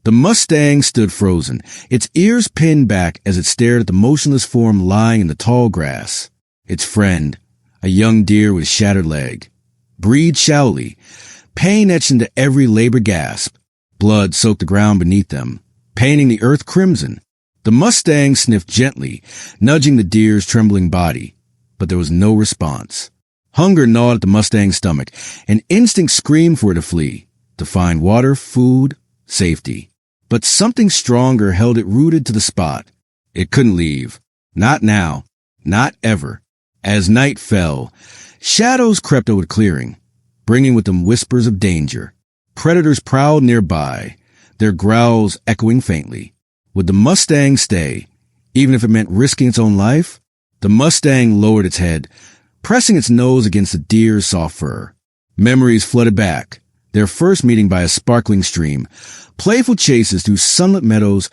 The Mustang stood frozen, its ears pinned back as it stared at the motionless form lying in the tall grass. Its friend, a young deer with a shattered leg, breathed shallowly, pain etched into every labored gasp. Blood soaked the ground beneath them, painting the earth crimson. The Mustang sniffed gently, nudging the deer's trembling body, but there was no response. Hunger gnawed at the Mustang's stomach, and instinct screamed for it to flee, to find water, food, safety. But something stronger held it rooted to the spot. It couldn't leave. Not now. Not ever. As night fell, shadows crept over the clearing, bringing with them whispers of danger. Predators prowled nearby, their growls echoing faintly. Would the Mustang stay, even if it meant risking its own life? The Mustang lowered its head, pressing its nose against the deer's soft fur. Memories flooded back, their first meeting by a sparkling stream, playful chases through sunlit meadows,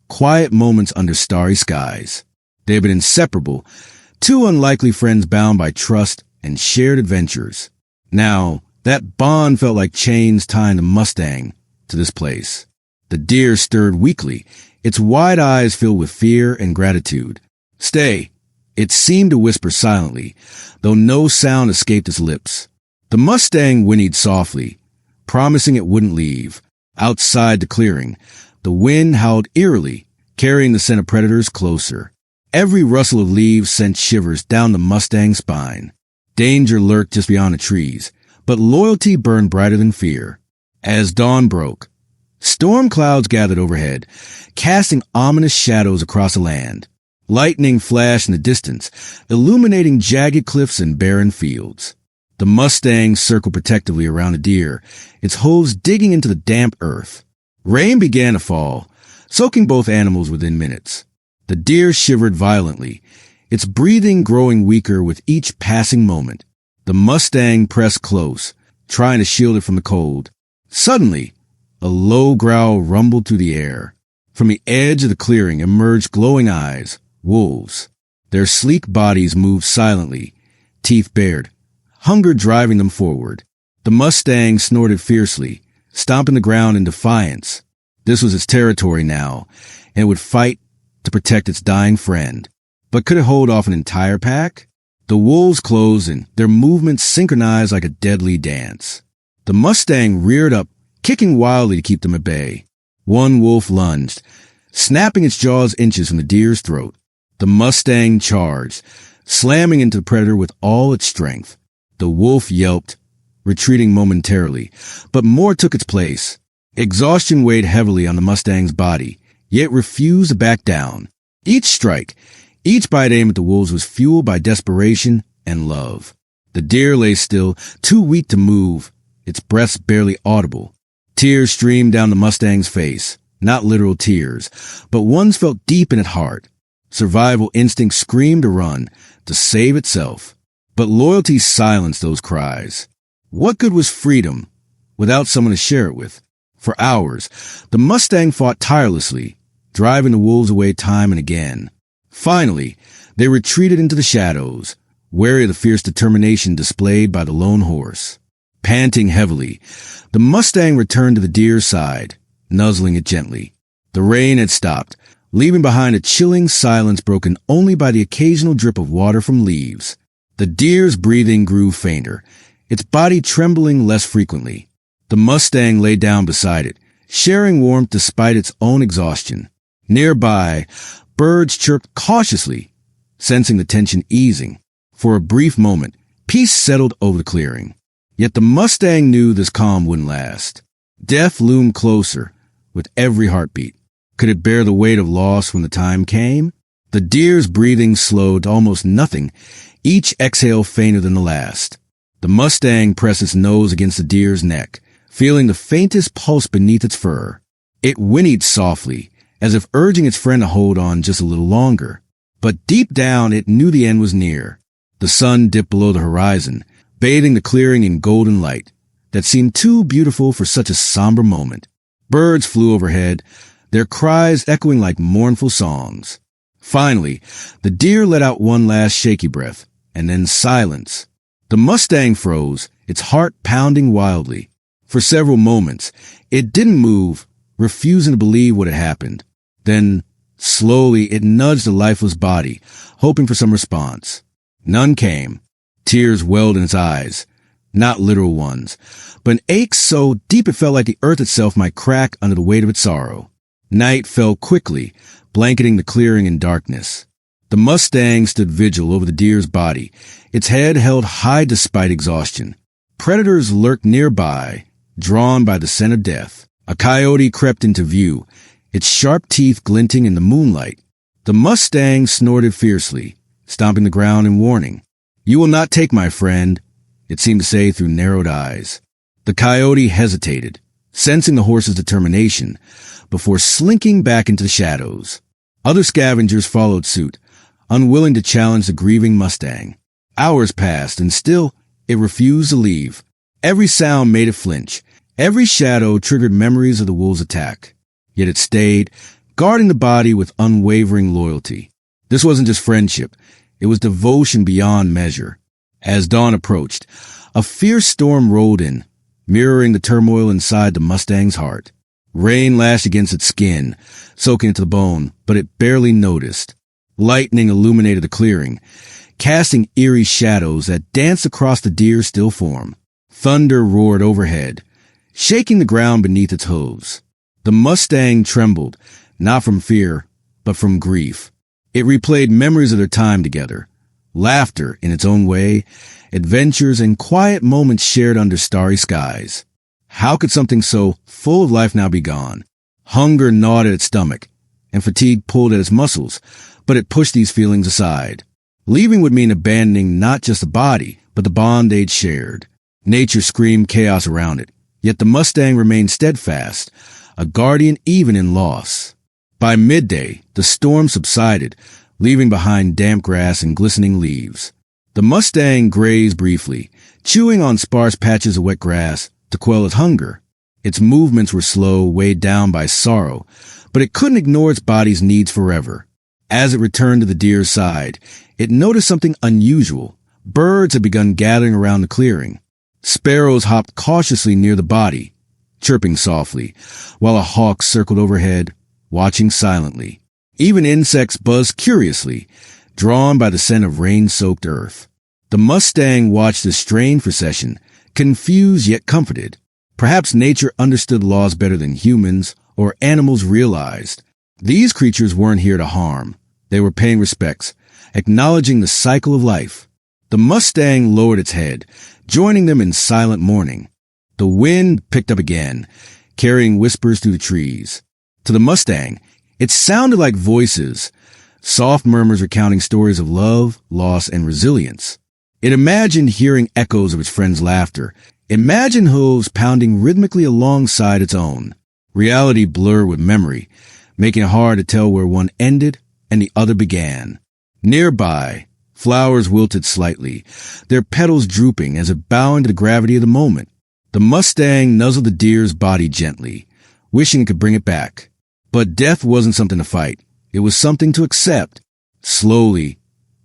quiet moments under starry skies. They had been inseparable, two unlikely friends bound by trust and shared adventures. Now, that bond felt like chains tying the Mustang to this place. The deer stirred weakly, its wide eyes filled with fear and gratitude. "Stay," it seemed to whisper silently, though no sound escaped its lips. The Mustang whinnied softly, promising it wouldn't leave. Outside the clearing, the wind howled eerily, carrying the scent of predators closer. Every rustle of leaves sent shivers down the Mustang's spine. Danger lurked just beyond the trees, but loyalty burned brighter than fear. As dawn broke, storm clouds gathered overhead, casting ominous shadows across the land. Lightning flashed in the distance, illuminating jagged cliffs and barren fields. The Mustang circled protectively around the deer, its hooves digging into the damp earth. Rain began to fall, soaking both animals within minutes. The deer shivered violently, its breathing growing weaker with each passing moment. The Mustang pressed close, trying to shield it from the cold. Suddenly, a low growl rumbled through the air. From the edge of the clearing emerged glowing eyes, wolves. Their sleek bodies moved silently, teeth bared, hunger driving them forward. The Mustang snorted fiercely, stomping the ground in defiance. This was its territory now, and it would fight to protect its dying friend. But could it hold off an entire pack? The wolves closed in, their movements synchronized like a deadly dance. The Mustang reared up, kicking wildly to keep them at bay. One wolf lunged, snapping its jaws inches from the deer's throat. The Mustang charged, slamming into the predator with all its strength. The wolf yelped, retreating momentarily, but more took its place. Exhaustion weighed heavily on the Mustang's body, yet refused to back down. Each strike, each bite aimed at the wolves was fueled by desperation and love. The deer lay still, too weak to move, its breaths barely audible. Tears streamed down the Mustang's face, not literal tears, but ones felt deep in its heart. Survival instinct screamed to run, to save itself. But loyalty silenced those cries. What good was freedom without someone to share it with? For hours, the Mustang fought tirelessly, driving the wolves away time and again. Finally, they retreated into the shadows, wary of the fierce determination displayed by the lone horse. Panting heavily, the Mustang returned to the deer's side, nuzzling it gently. The rain had stopped, leaving behind a chilling silence broken only by the occasional drip of water from leaves. The deer's breathing grew fainter, its body trembling less frequently. The Mustang lay down beside it, sharing warmth despite its own exhaustion. Nearby, birds chirped cautiously, sensing the tension easing. For a brief moment, peace settled over the clearing. Yet the Mustang knew this calm wouldn't last. Death loomed closer with every heartbeat. Could it bear the weight of loss when the time came? The deer's breathing slowed to almost nothing, each exhale fainter than the last. The Mustang pressed its nose against the deer's neck, feeling the faintest pulse beneath its fur. It whinnied softly, as if urging its friend to hold on just a little longer. But deep down, it knew the end was near. The sun dipped below the horizon, bathing the clearing in golden light that seemed too beautiful for such a somber moment. Birds flew overhead, their cries echoing like mournful songs. Finally, the deer let out one last shaky breath, and then silence. The Mustang froze, its heart pounding wildly. For several moments, it didn't move, refusing to believe what had happened. Then, slowly, it nudged the lifeless body, hoping for some response. None came. Tears welled in its eyes. Not literal ones, but an ache so deep it felt like the earth itself might crack under the weight of its sorrow. Night fell quickly, blanketing the clearing in darkness. The Mustang stood vigil over the deer's body, its head held high despite exhaustion. Predators lurked nearby, drawn by the scent of death. A coyote crept into view, its sharp teeth glinting in the moonlight. The Mustang snorted fiercely, stomping the ground in warning. "You will not take my friend," it seemed to say through narrowed eyes. The coyote hesitated, sensing the horse's determination, before slinking back into the shadows. Other scavengers followed suit, unwilling to challenge the grieving Mustang. Hours passed, and still it refused to leave. Every sound made it flinch. Every shadow triggered memories of the wolves' attack. Yet it stayed, guarding the body with unwavering loyalty. This wasn't just friendship. It was devotion beyond measure. As dawn approached, a fierce storm rolled in, mirroring the turmoil inside the Mustang's heart. Rain lashed against its skin, soaking into the bone, but it barely noticed. Lightning illuminated the clearing, casting eerie shadows that danced across the deer's still form. Thunder roared overhead, shaking the ground beneath its hooves. The Mustang trembled, not from fear, but from grief. It replayed memories of their time together, laughter in its own way, adventures and quiet moments shared under starry skies. How could something so full of life now be gone? Hunger gnawed at its stomach, and fatigue pulled at its muscles, but it pushed these feelings aside. Leaving would mean abandoning not just the body, but the bond they'd shared. Nature screamed chaos around it, yet the Mustang remained steadfast, a guardian even in loss. By midday, the storm subsided, leaving behind damp grass and glistening leaves. The Mustang grazed briefly, chewing on sparse patches of wet grass to quell its hunger. Its movements were slow, weighed down by sorrow, but it couldn't ignore its body's needs forever. As it returned to the deer's side, it noticed something unusual. Birds had begun gathering around the clearing. Sparrows hopped cautiously near the body, chirping softly, while a hawk circled overhead, watching silently. Even insects buzzed curiously, drawn by the scent of rain-soaked earth. The Mustang watched this strange procession, confused yet comforted. Perhaps nature understood laws better than humans or animals realized. These creatures weren't here to harm. They were paying respects, acknowledging the cycle of life. The Mustang lowered its head, joining them in silent mourning. The wind picked up again, carrying whispers through the trees. To the Mustang, it sounded like voices, soft murmurs recounting stories of love, loss, and resilience. It imagined hearing echoes of its friend's laughter, imagined hooves pounding rhythmically alongside its own. Reality blurred with memory, making it hard to tell where one ended and the other began. Nearby, flowers wilted slightly, their petals drooping as it bowed to the gravity of the moment. The Mustang nuzzled the deer's body gently, wishing it could bring it back. But death wasn't something to fight. It was something to accept. Slowly,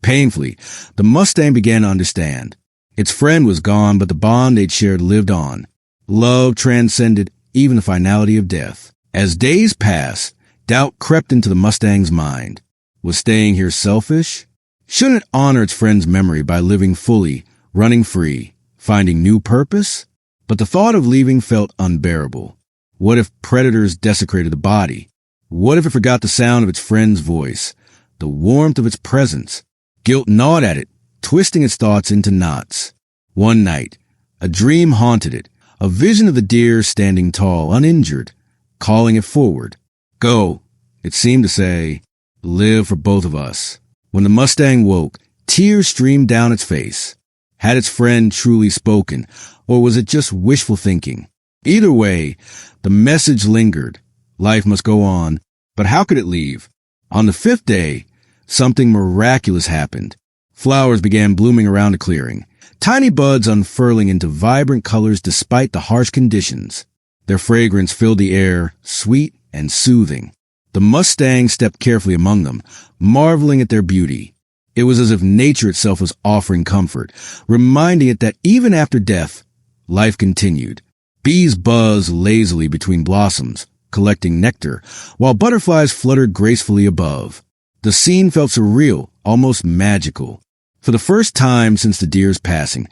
painfully, the Mustang began to understand. Its friend was gone, but the bond they'd shared lived on. Love transcended even the finality of death. As days passed, doubt crept into the Mustang's mind. Was staying here selfish? Shouldn't it honor its friend's memory by living fully, running free, finding new purpose? But the thought of leaving felt unbearable. What if predators desecrated the body? What if it forgot the sound of its friend's voice, the warmth of its presence? Guilt gnawed at it, twisting its thoughts into knots. One night, a dream haunted it, a vision of the deer standing tall, uninjured, calling it forward. Go, it seemed to say, live for both of us. When the Mustang woke, tears streamed down its face. Had its friend truly spoken, or was it just wishful thinking? Either way, the message lingered. Life must go on, but how could it leave? On the fifth day, something miraculous happened. Flowers began blooming around the clearing, tiny buds unfurling into vibrant colors despite the harsh conditions. Their fragrance filled the air, sweet and soothing. The Mustang stepped carefully among them, marveling at their beauty. It was as if nature itself was offering comfort, reminding it that even after death, life continued. Bees buzzed lazily between blossoms, collecting nectar, while butterflies fluttered gracefully above. The scene felt surreal, almost magical. For the first time since the deer's passing,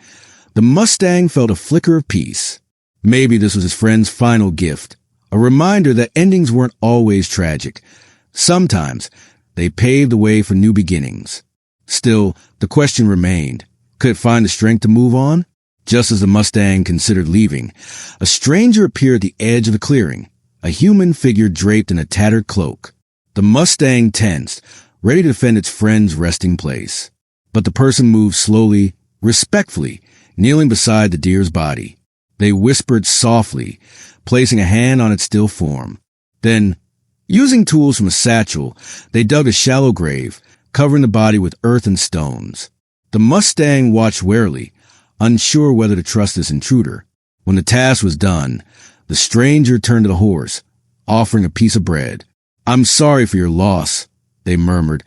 the Mustang felt a flicker of peace. Maybe this was his friend's final gift, a reminder that endings weren't always tragic. Sometimes they paved the way for new beginnings. Still, the question remained, could it find the strength to move on? Just as the Mustang considered leaving, a stranger appeared at the edge of the clearing, a human figure draped in a tattered cloak. The Mustang tensed, ready to defend its friend's resting place. But the person moved slowly, respectfully, kneeling beside the deer's body. They whispered softly, placing a hand on its still form. Then, using tools from a satchel, they dug a shallow grave, covering the body with earth and stones. The Mustang watched warily, unsure whether to trust this intruder. When the task was done, the stranger turned to the horse, offering a piece of bread. "I'm sorry for your loss," they murmured,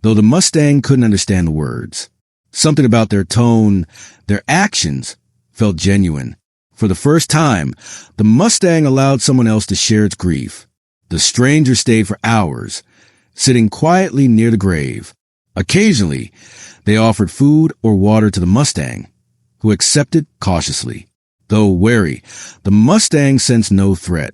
though the Mustang couldn't understand the words. Something about their tone, their actions, felt genuine. For the first time, the Mustang allowed someone else to share its grief. The stranger stayed for hours, sitting quietly near the grave. Occasionally, they offered food or water to the Mustang, who accepted cautiously. Though wary, the Mustang sensed no threat,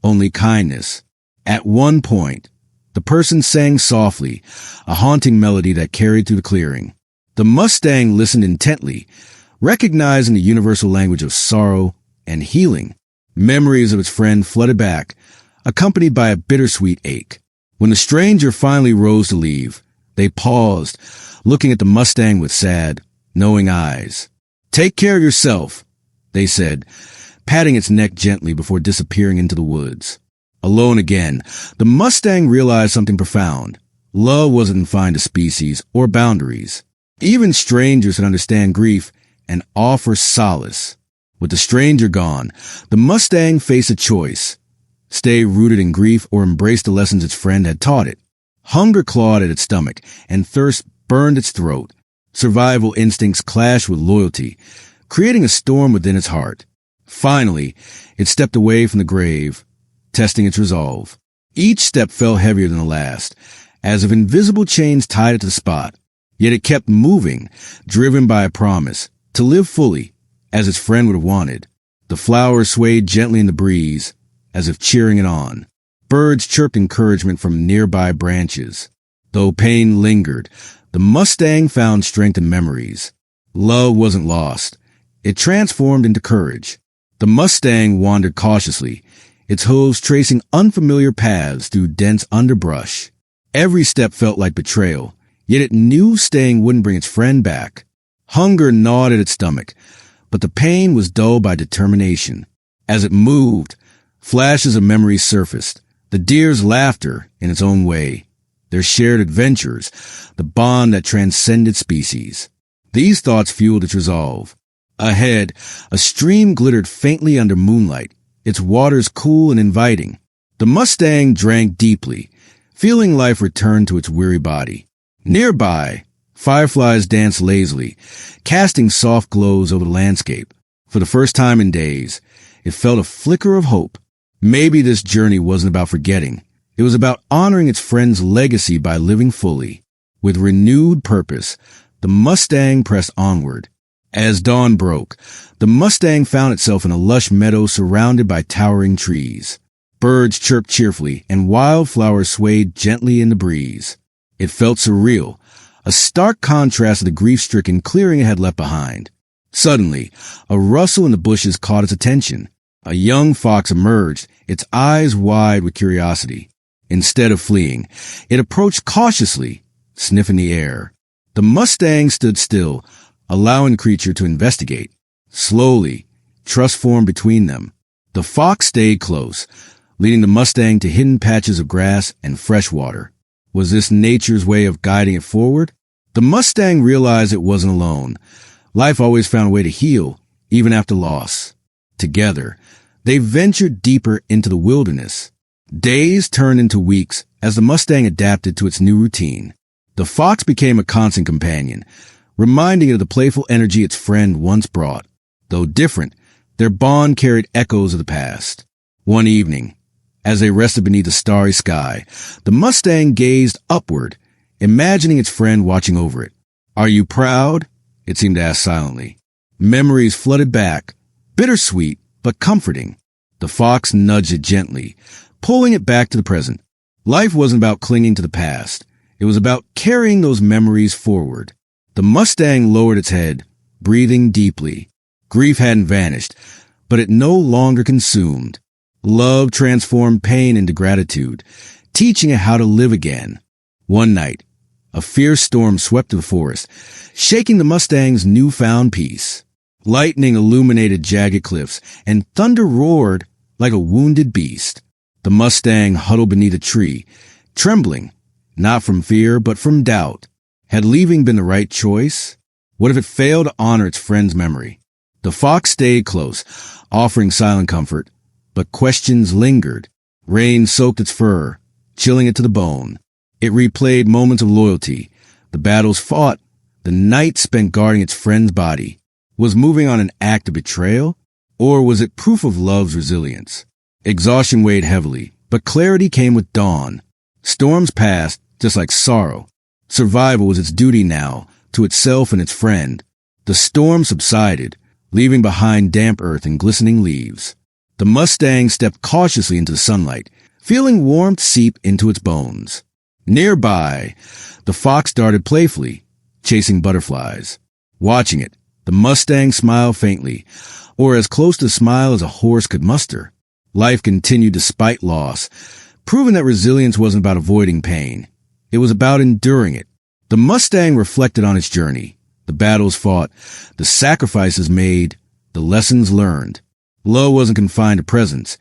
only kindness. At one point, the person sang softly, a haunting melody that carried through the clearing. The Mustang listened intently, recognizing the universal language of sorrow and healing. Memories of its friend flooded back, accompanied by a bittersweet ache. When the stranger finally rose to leave, they paused, looking at the Mustang with sad, knowing eyes. "Take care of yourself," they said, patting its neck gently before disappearing into the woods. Alone again, the Mustang realized something profound. Love wasn't confined to species or boundaries. Even strangers could understand grief and offer solace. With the stranger gone, the Mustang faced a choice: stay rooted in grief or embrace the lessons its friend had taught it. Hunger clawed at its stomach, and thirst burned its throat. Survival instincts clashed with loyalty, creating a storm within its heart. Finally, it stepped away from the grave, testing its resolve. Each step felt heavier than the last, as if invisible chains tied it to the spot. Yet it kept moving, driven by a promise to live fully, as its friend would have wanted. The flowers swayed gently in the breeze, as if cheering it on. Birds chirped encouragement from nearby branches. Though pain lingered, the Mustang found strength in memories. Love wasn't lost. It transformed into courage. The Mustang wandered cautiously, its hooves tracing unfamiliar paths through dense underbrush. Every step felt like betrayal, yet it knew staying wouldn't bring its friend back. Hunger gnawed at its stomach, but the pain was dulled by determination. As it moved, flashes of memories surfaced. The deer's laughter in its own way, their shared adventures, the bond that transcended species. These thoughts fueled its resolve. Ahead, a stream glittered faintly under moonlight, its waters cool and inviting. The Mustang drank deeply, feeling life return to its weary body. Nearby, fireflies danced lazily, casting soft glows over the landscape. For the first time in days, it felt a flicker of hope. Maybe this journey wasn't about forgetting. It was about honoring its friend's legacy by living fully. With renewed purpose, the Mustang pressed onward. As dawn broke, the Mustang found itself in a lush meadow surrounded by towering trees. Birds chirped cheerfully, and wildflowers swayed gently in the breeze. It felt surreal, a stark contrast to the grief-stricken clearing it had left behind. Suddenly, a rustle in the bushes caught its attention. A young fox emerged, its eyes wide with curiosity. Instead of fleeing, it approached cautiously, sniffing the air. The Mustang stood still, allowing the creature to investigate. Slowly, trust formed between them. The fox stayed close, leading the Mustang to hidden patches of grass and fresh water. Was this nature's way of guiding it forward? The Mustang realized it wasn't alone. Life always found a way to heal, even after loss. Together, they ventured deeper into the wilderness. Days turned into weeks as the Mustang adapted to its new routine. The fox became a constant companion, reminding it of the playful energy its friend once brought. Though different, their bond carried echoes of the past. One evening, As they rested beneath a starry sky, the Mustang gazed upward, imagining its friend watching over it. "Are you proud?" it seemed to ask silently. Memories flooded back, bittersweet but comforting. The fox nudged it gently, pulling it back to the present. Life wasn't about clinging to the past. It was about carrying those memories forward. The Mustang lowered its head, breathing deeply. Grief hadn't vanished, but it no longer consumed. Love transformed pain into gratitude, teaching it how to live again. One night, a fierce storm swept the forest, shaking the Mustang's newfound peace. Lightning illuminated jagged cliffs, and thunder roared like a wounded beast. The Mustang huddled beneath a tree, trembling, not from fear, but from doubt. Had leaving been the right choice? What if it failed to honor its friend's memory? The fox stayed close, offering silent comfort, but questions lingered. Rain soaked its fur, chilling it to the bone. It replayed moments of loyalty, the battles fought, the night spent guarding its friend's body. Was moving on an act of betrayal, or was it proof of love's resilience? Exhaustion weighed heavily, but clarity came with dawn. Storms passed, just like sorrow. Survival was its duty now, to itself and its friend. The storm subsided, leaving behind damp earth and glistening leaves. The Mustang stepped cautiously into the sunlight, feeling warmth seep into its bones. Nearby, the fox darted playfully, chasing butterflies. Watching it, the Mustang smiled faintly, or as close to a smile as a horse could muster. Life continued despite loss, proving that resilience wasn't about avoiding pain. It was about enduring it. The Mustang reflected on its journey, the battles fought, the sacrifices made, the lessons learned. Love wasn't confined to presence.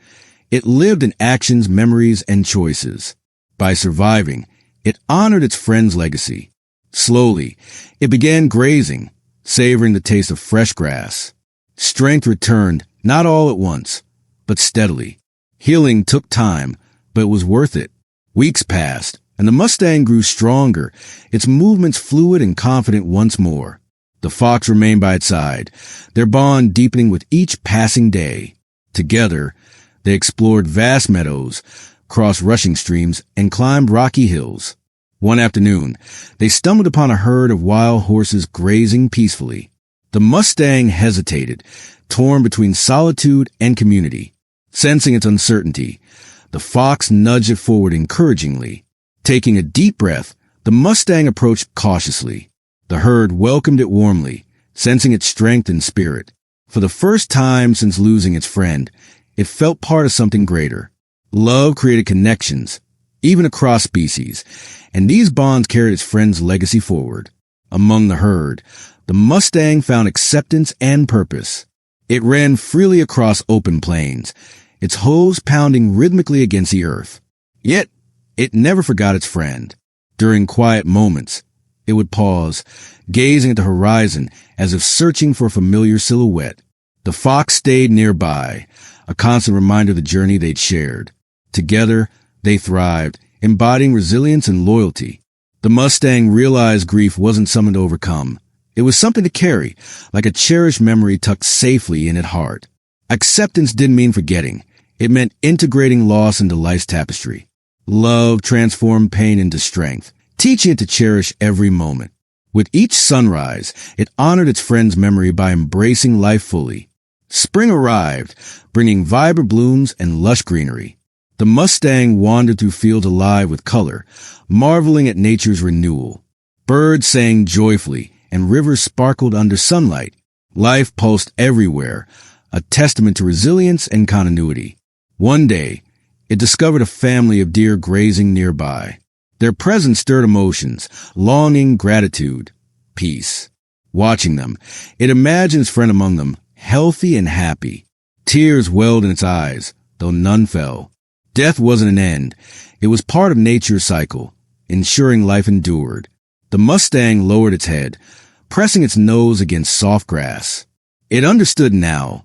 It lived in actions, memories, and choices. By surviving, it honored its friend's legacy. Slowly, it began grazing, savoring the taste of fresh grass. Strength returned, not all at once, but steadily. Healing took time, but it was worth it. Weeks passed, and the Mustang grew stronger, its movements fluid and confident once more. The fox remained by its side, their bond deepening with each passing day. Together, they explored vast meadows, crossed rushing streams, and climbed rocky hills. One afternoon, they stumbled upon a herd of wild horses grazing peacefully. The Mustang hesitated, torn between solitude and community. Sensing its uncertainty, the fox nudged it forward encouragingly. Taking a deep breath, the Mustang approached cautiously. The herd welcomed it warmly, sensing its strength and spirit. For the first time since losing its friend, it felt part of something greater. Love created connections, even across species, and these bonds carried its friend's legacy forward. Among the herd, the Mustang found acceptance and purpose. It ran freely across open plains, its hooves pounding rhythmically against the earth. Yet, it never forgot its friend. During quiet moments, it would pause, gazing at the horizon as if searching for a familiar silhouette. The fox stayed nearby, a constant reminder of the journey they'd shared. Together, they thrived, embodying resilience and loyalty. The Mustang realized grief wasn't something to overcome. It was something to carry, like a cherished memory tucked safely in its heart. Acceptance didn't mean forgetting. It meant integrating loss into life's tapestry. Love transformed pain into strength, teaching it to cherish every moment. With each sunrise, it honored its friend's memory by embracing life fully. Spring arrived, bringing vibrant blooms and lush greenery. The Mustang wandered through fields alive with color, marveling at nature's renewal. Birds sang joyfully, and rivers sparkled under sunlight. Life pulsed everywhere, a testament to resilience and continuity. One day, it discovered a family of deer grazing nearby. Their presence stirred emotions, longing, gratitude, peace. Watching them, it imagined its friend among them, healthy and happy. Tears welled in its eyes, though none fell. Death wasn't an end. It was part of nature's cycle, ensuring life endured. The Mustang lowered its head, pressing its nose against soft grass. It understood now.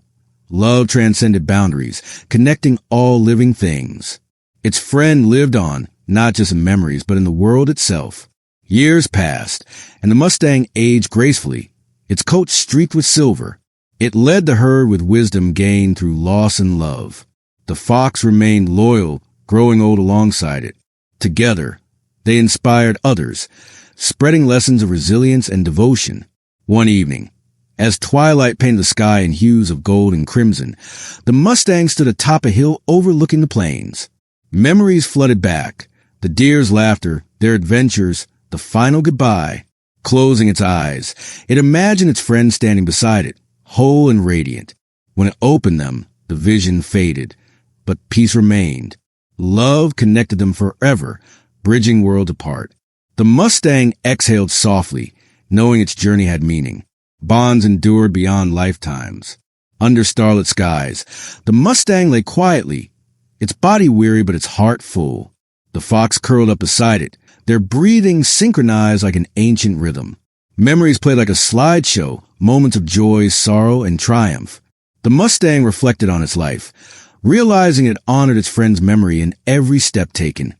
Love transcended boundaries, connecting all living things. Its friend lived on, not just in memories, but in the world itself. Years passed, and the Mustang aged gracefully, its coat streaked with silver. It led the herd with wisdom gained through loss and love. The fox remained loyal growing old alongside it. Together, they inspired others, spreading lessons of resilience and devotion. One evening, as twilight painted the sky in hues of gold and crimson, the Mustang stood atop a hill overlooking the plains. Memories flooded back, the deer's laughter, their adventures, the final goodbye. Closing its eyes, it imagined its friend standing beside it, whole and radiant. When it opened them, the vision faded, but peace remained. Love connected them forever, bridging worlds apart. The Mustang exhaled softly, knowing its journey had meaning. Bonds endured beyond lifetimes. Under starlit skies, the Mustang lay quietly, its body weary but its heart full. The fox curled up beside it, their breathing synchronized like an ancient rhythm. Memories played like a slideshow, moments of joy, sorrow, and triumph. The Mustang reflected on its life, realizing it honored its friend's memory in every step taken,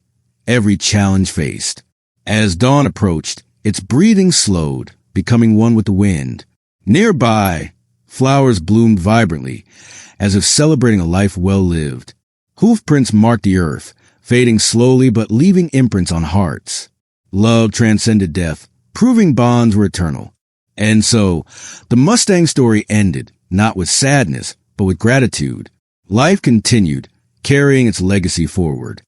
every challenge faced. As dawn approached, its breathing slowed, becoming one with the wind. Nearby, flowers bloomed vibrantly, as if celebrating a life well lived. Hoofprints marked the earth, fading slowly but leaving imprints on hearts. Love transcended death, proving bonds were eternal. And so, the Mustang story ended, not with sadness, but with gratitude. Life continued, carrying its legacy forward.